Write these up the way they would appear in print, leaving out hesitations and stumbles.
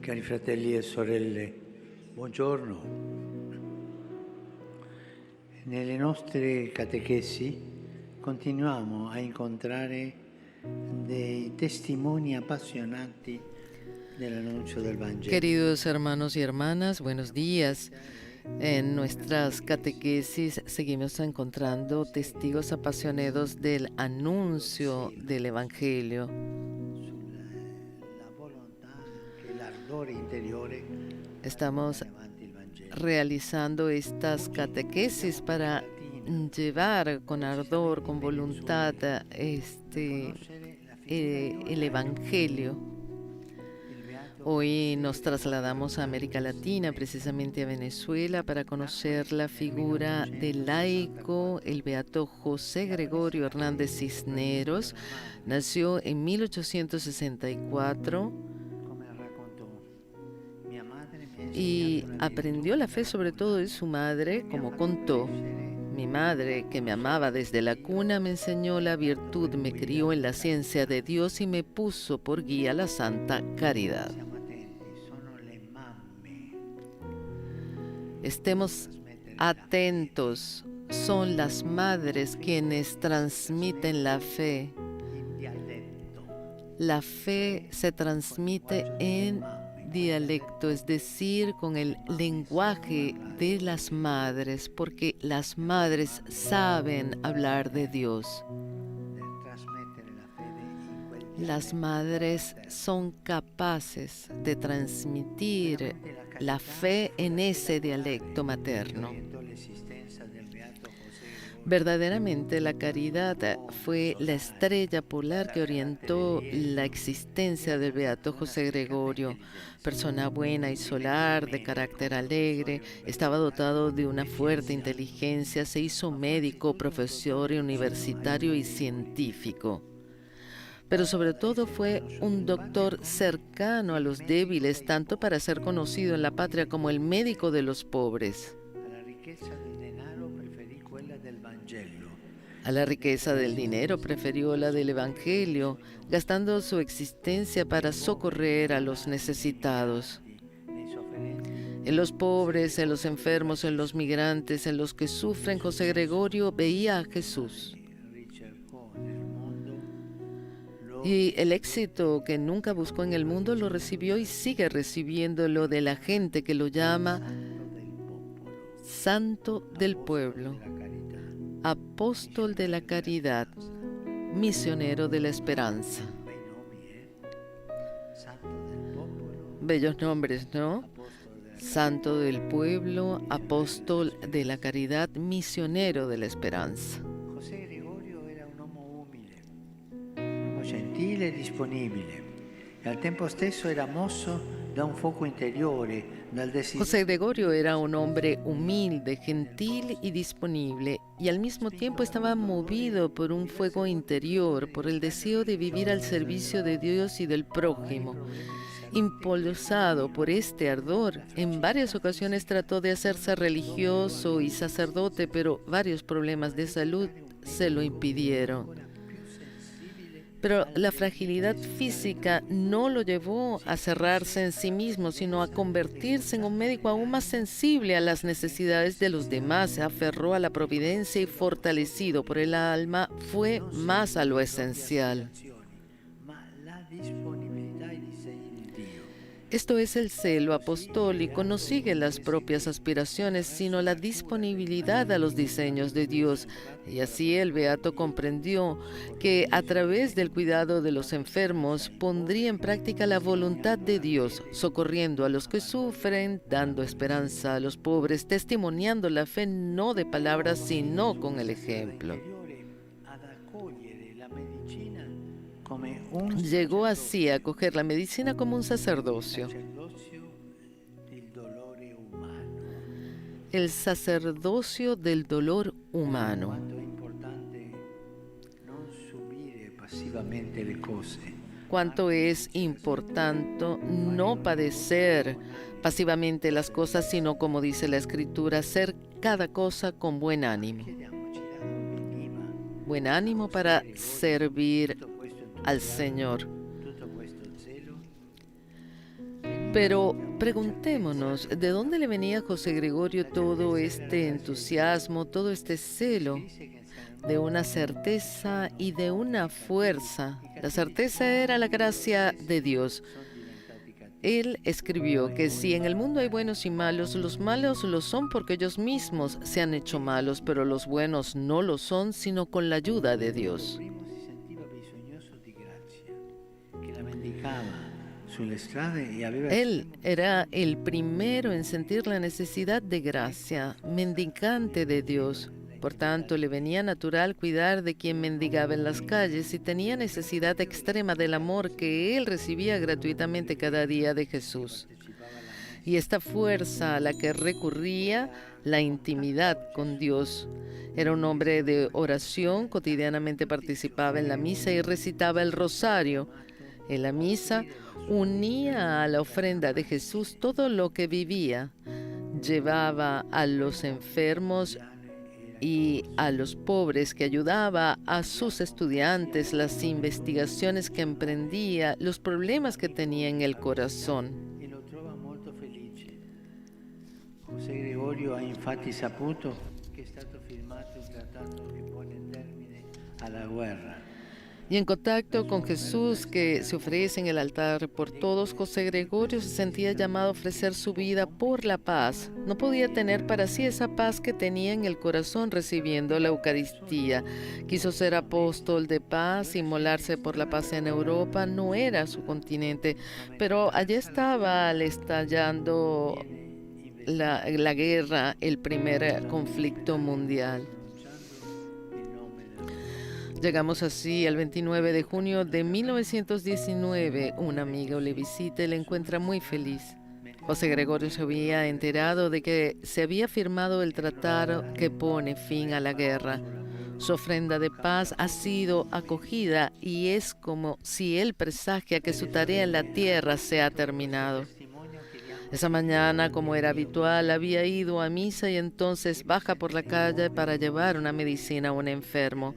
Cari fratelli e sorelle, buongiorno. Nelle nostre catechesi continuiamo a incontrare dei testimoni appassionati dell'annuncio del Vangelo. Queridos hermanos y hermanas, buenos días. En nuestras catequesis seguimos encontrando testigos apasionados del anuncio del Evangelio. Estamos realizando estas catequesis para llevar con ardor, con voluntad, el Evangelio. Hoy nos trasladamos a América Latina, precisamente a Venezuela, para conocer la figura del laico, el beato José Gregorio Hernández Cisneros. Nació en 1864 y aprendió la fe sobre todo de su madre, como contó. Mi madre, que me amaba desde la cuna, me enseñó la virtud, me crió en la ciencia de Dios y me puso por guía la santa caridad. Estemos atentos, son las madres quienes transmiten la fe. La fe se transmite en dialecto, es decir, con el lenguaje de las madres, porque las madres saben hablar de Dios. Las madres son capaces de transmitir la fe en ese dialecto materno. Verdaderamente la caridad fue la estrella polar que orientó la existencia del beato José Gregorio. Persona buena y solar, de carácter alegre, estaba dotado de una fuerte inteligencia, se hizo médico, profesor universitario y científico. Pero sobre todo fue un doctor cercano a los débiles, tanto para ser conocido en la patria como el médico de los pobres. A la riqueza del dinero prefirió la del Evangelio, gastando su existencia para socorrer a los necesitados. En los pobres, en los enfermos, en los migrantes, en los que sufren, José Gregorio veía a Jesús. Y el éxito que nunca buscó en el mundo lo recibió y sigue recibiéndolo de la gente que lo llama Santo del Pueblo, Apóstol de la Caridad, Misionero de la Esperanza. Bellos nombres, ¿no? Santo del Pueblo, Apóstol de la Caridad, Misionero de la Esperanza. Gentile e disponibile, e al tempo stesso era mosso da un fuoco interiore, dal desiderio. José Gregorio era un hombre humilde, gentil y disponible, y al mismo tiempo estaba movido por un fuego interior, por el deseo de vivir al servicio de Dios y del prójimo. Impulsado por este ardor, en varias ocasiones trató de hacerse religioso y sacerdote, pero varios problemas de salud se lo impidieron. Pero la fragilidad física no lo llevó a cerrarse en sí mismo, sino a convertirse en un médico aún más sensible a las necesidades de los demás. Se aferró a la providencia y, fortalecido por el alma, fue más a lo esencial. Esto es el celo apostólico, no sigue las propias aspiraciones, sino la disponibilidad a los diseños de Dios. Y así el beato comprendió que a través del cuidado de los enfermos pondría en práctica la voluntad de Dios, socorriendo a los que sufren, dando esperanza a los pobres, testimoniando la fe no de palabras, sino con el ejemplo. Llegó así a acoger la medicina como un sacerdocio. El sacerdocio del dolor humano. Cuánto es importante no padecer pasivamente las cosas, sino, como dice la Escritura, hacer cada cosa con buen ánimo. Buen ánimo para servir al Señor. Pero preguntémonos, ¿de dónde le venía a José Gregorio todo este entusiasmo, todo este celo? De una certeza y de una fuerza. La certeza era la gracia de Dios. Él escribió que si en el mundo hay buenos y malos, los malos lo son porque ellos mismos se han hecho malos, pero los buenos no lo son, sino con la ayuda de Dios. Él era el primero en sentir la necesidad de gracia, mendicante de Dios. Por tanto, le venía natural cuidar de quien mendigaba en las calles y tenía necesidad extrema del amor que él recibía gratuitamente cada día de Jesús. Y esta fuerza a la que recurría, la intimidad con Dios. Era un hombre de oración, cotidianamente participaba en la misa y recitaba el rosario. En la misa unía a la ofrenda de Jesús todo lo que vivía. Llevaba a los enfermos y a los pobres, que ayudaba a sus estudiantes, las investigaciones que emprendía, los problemas que tenía en el corazón. José Gregorio ha infatti saputo che è stato firmato un trattato che pone termine alla guerra. Y en contacto con Jesús, que se ofrece en el altar por todos, José Gregorio se sentía llamado a ofrecer su vida por la paz. No podía tener para sí esa paz que tenía en el corazón recibiendo la Eucaristía. Quiso ser apóstol de paz, inmolarse por la paz en Europa. No era su continente, pero allí estaba estallando la guerra, el primer conflicto mundial. Llegamos así al 29 de junio de 1919. Una amiga le visita y le encuentra muy feliz. José Gregorio se había enterado de que se había firmado el tratado que pone fin a la guerra. Su ofrenda de paz ha sido acogida y es como si él presagia que su tarea en la tierra se ha terminado. Esa mañana, como era habitual, había ido a misa y entonces baja por la calle para llevar una medicina a un enfermo.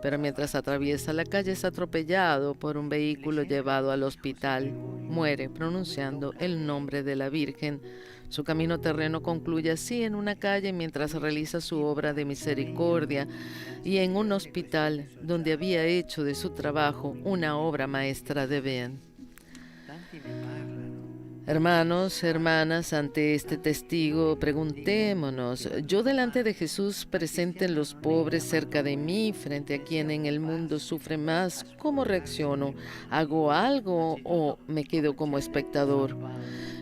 Pero mientras atraviesa la calle es atropellado por un vehículo llevado al hospital. Muere pronunciando el nombre de la Virgen. Su camino terreno concluye así en una calle mientras realiza su obra de misericordia y en un hospital donde había hecho de su trabajo una obra maestra de bien. Hermanos, hermanas, ante este testigo, preguntémonos, yo delante de Jesús presente en los pobres cerca de mí, frente a quien en el mundo sufre más, ¿cómo reacciono? ¿Hago algo o me quedo como espectador?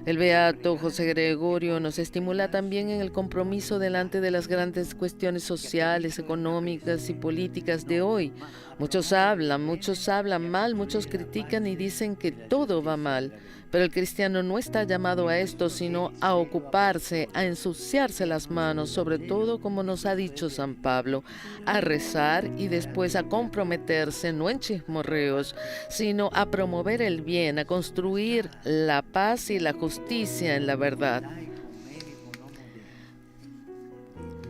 El beato José Gregorio nos estimula también en el compromiso delante de las grandes cuestiones sociales, económicas y políticas de hoy. Muchos hablan mal, muchos critican y dicen que todo va mal. Pero el cristiano no está llamado a esto, sino a ocuparse, a ensuciarse las manos, sobre todo, como nos ha dicho San Pablo, a rezar y después a comprometerse, no en chismorreos, sino a promover el bien, a construir la paz y la justicia en la verdad.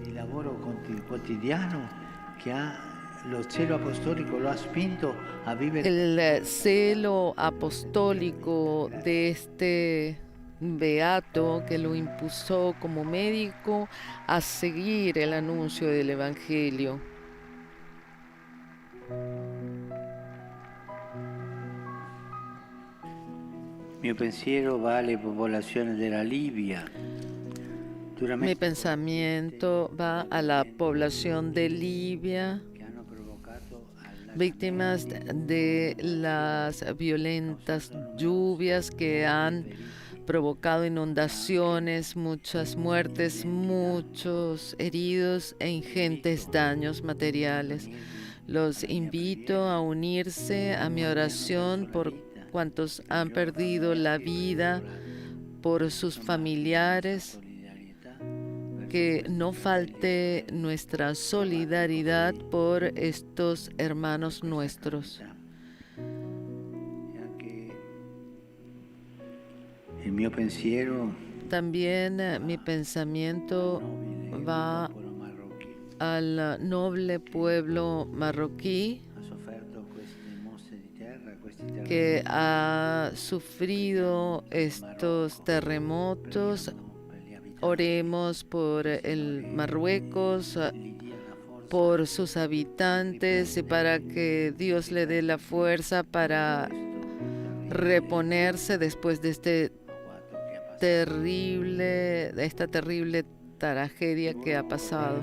El lavoro quotidiano que ha lo celo apostólico lo ha spinto a vivere. El celo apostólico de este beato que lo impulsó como médico a seguir el anuncio del Evangelio. Mio pensiero va alle popolazioni della Libia. Mi pensamiento va a la población de Libia, víctimas de las violentas lluvias que han provocado inundaciones, muchas muertes, muchos heridos e ingentes daños materiales. Los invito a unirse a mi oración por cuantos han perdido la vida, por sus familiares. Que no falte nuestra solidaridad por estos hermanos nuestros. También mi pensamiento va al noble pueblo marroquí que ha sufrido estos terremotos. Oremos por el Marruecos, por sus habitantes y para que Dios le dé la fuerza para reponerse después de esta terrible tragedia que ha pasado.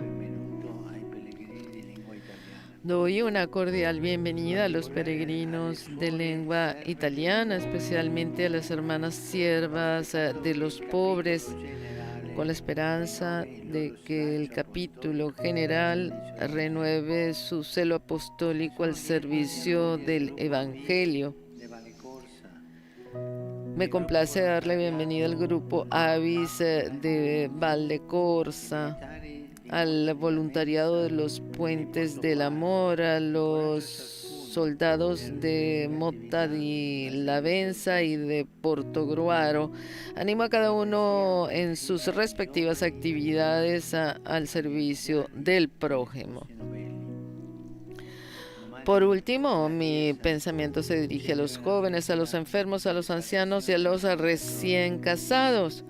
Doy una cordial bienvenida a los peregrinos de lengua italiana, especialmente a las hermanas siervas de los pobres, con la esperanza de que el capítulo general renueve su celo apostólico al servicio del Evangelio. Me complace darle bienvenida al grupo Avis de Valdecorsa, al voluntariado de los Puentes del Amor, a los soldados de Motta di Lavenza y de Portogruaro. Animo a cada uno en sus respectivas actividades al servicio del prójimo. Por último, mi pensamiento se dirige a los jóvenes, a los enfermos, a los ancianos y a los recién casados.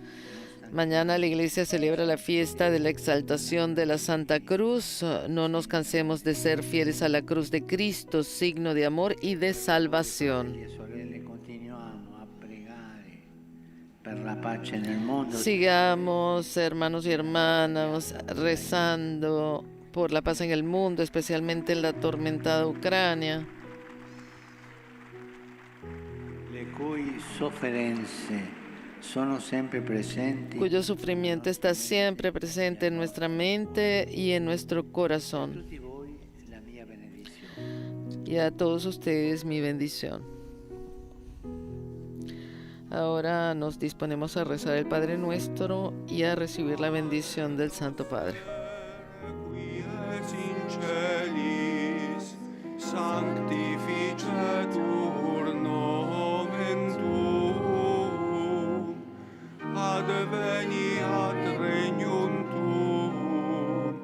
Mañana la iglesia celebra la fiesta de la exaltación de la Santa Cruz. No nos cansemos de ser fieles a la cruz de Cristo, signo de amor y de salvación. Sigamos, hermanos y hermanas, rezando por la paz en el mundo, especialmente en la atormentada Ucrania. Cuyo sufrimiento está siempre presente en nuestra mente y en nuestro corazón. Y a todos ustedes mi bendición. Ahora nos disponemos a rezar el Padre Nuestro y a recibir la bendición del Santo Padre. Adveniat regnum tuum,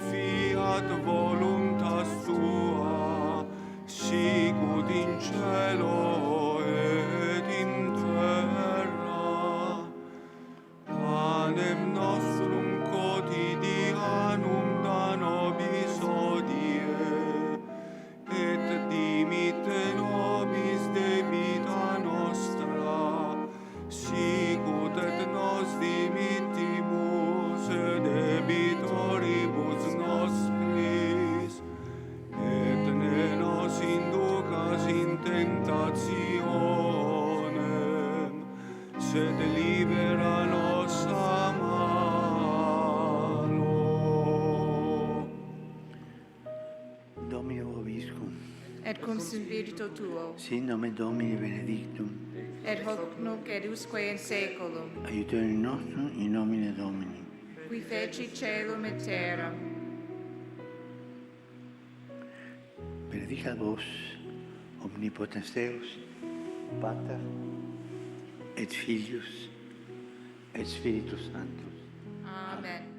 fiat voluntas tua, sicut in cielo et in terra. Panem nostrum quotidianum da nobis hodie, et dimitte nobis debita nostra, sicut et nos dimittimus debitoribus nostris, et ne nos inducas in tentationem, sed libera nos a malo. Domino vobiscum. Et cum spiritu tuo, Sin nomen Domini benedictum. et hoc nunc et usque in saeculum, Aiutorium nostrum in nomine Domini. qui feci caelum et terram. Benedicat vos, omnipotens Deus, Pater, et Filius, et Spiritus Sanctus. Amen.